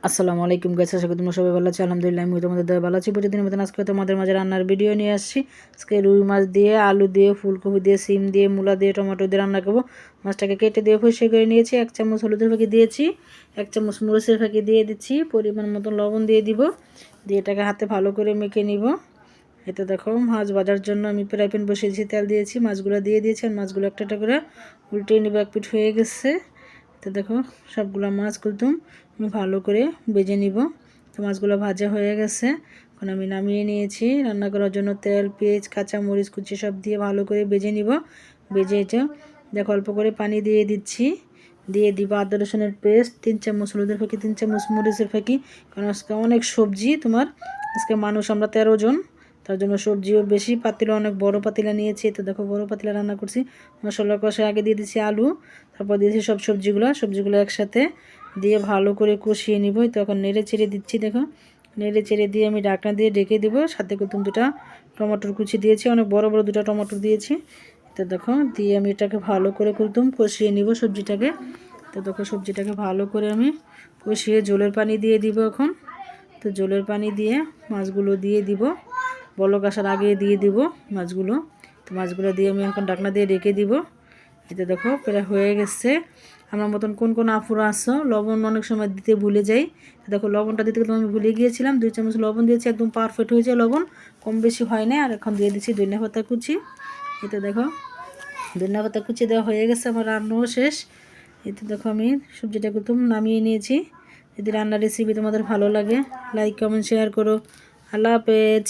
আসসালামু আলাইকুম গাইস, আশা করি তোমরা সবাই ভালো আছো। আলহামদুলিল্লাহ আমি তোমাদের দয়া ভালো আছি। প্রতিদিনের মতন আজকে তোমাদের মাঝে রান্নার ভিডিও নিয়ে আসছি। আজকে রুই মাছ দিয়ে, আলু দিয়ে, ফুলকপি দিয়ে, সিম দিয়ে, মূলা দিয়ে, টমেটো দিয়ে রান্না করবো। মাছটাকে কেটে দিয়ে পরিষ্কার করে নিয়েছি। 1 চামচ হলুদের ফাঁকি দিয়েছি, 1 চামচ মরিচের ফাঁকি দিয়ে দিচ্ছি, পরিমাণ মতন লবণ দিয়ে দিব, দিয়ে এটাকে হাতে ভালো করে মেখে নিব। এটা দেখো মাছ ভাজার জন্য আমি ফ্রাই প্যান বসিয়েছি, তেল দিয়েছি, মাছগুলো দিয়ে দিয়েছি। আর মাছগুলো একটা একটা করে উল্টে নিব, এক পিঠ হয়ে গেছে। তো দেখো সবগুলো মাছ কুলতুম আমি ভালো করে ভেজে নিব। তো মাছগুলো ভাজা হয়ে গেছে, এখন আমি নামিয়ে নিয়েছি। রান্না করার জন্য তেল, পেঁয়াজ, কাঁচা মরিচ কুচি সব দিয়ে ভালো করে ভেজে নিব। ভেজে এটা দেখো অল্প করে পানি দিয়ে দিচ্ছি, দিয়ে দিব আদা রসুনের পেস্ট, 3 চামচ হলুদের ফাঁকি, 3 চামচ মরিচের ফাঁকি। কারণ আজকে অনেক সবজি, তোমার আজকে মানুষ আমরা 13 জন, তার জন্য সবজিও বেশি। পাতিলা অনেক বড় পাতিলা নিয়েছি, তো দেখো বড় পাতিলা রান্না করছি। মশলা কষে আগে দিয়ে দিচ্ছি আলু, তারপর দিয়েছি সব সবজিগুলো একসাথে দিয়ে ভালো করে কষিয়ে নিব। তখন নেড়ে চেড়ে দিচ্ছি, দেখো নেড়ে চেড়ে দিয়ে আমি ঢাকনা দিয়ে ঢেকে দেব। সাথে কুতুম 2টা টমেটোর কুচি দিয়েছি, অনেক বড় বড় 2টা টমেটো দিয়েছি। তো দেখো দিয়ে আমি এটাকে ভালো করে কুতুম কষিয়ে নিব সবজিটাকে। তো দেখো সবজিটাকে ভালো করে আমি কষিয়ে জলের পানি দিয়ে দিব এখন। তো জলের পানি দিয়ে মাছগুলো দিয়ে দিব, বলক আসার আগে দিয়ে দিব মাছগুলো। তো মাছগুলো দিয়ে আমি এখন ঢাকনা দিয়ে ঢেকে দিব। এতে দেখো প্রায় হয়ে গেছে। আমার মতন কোন কোন আফুরা আসো লবণ অনেক সময় দিতে ভুলে যাই। দেখো লবণটা দিতে কিন্তু আমি ভুলে গিয়েছিলাম, 2 চামচ লবণ দিয়েছি, একদম পারফেক্ট হয়েছে, লবণ কম বেশি হয় না। আর এখন দিয়ে দিচ্ছি ধনিয়া পাতা কুচি। এতে দেখো ধনিয়া পাতা কুচি দেওয়া হয়ে গেছে, আমার রান্নাও শেষ। এতে দেখো আমি সবজিটা কিন্তু নামিয়ে নিয়েছি। যদি রান্নার রেসিপি তোমাদের ভালো লাগে, লাইক কমেন্ট শেয়ার করো। আল্লাহ হাফেজ।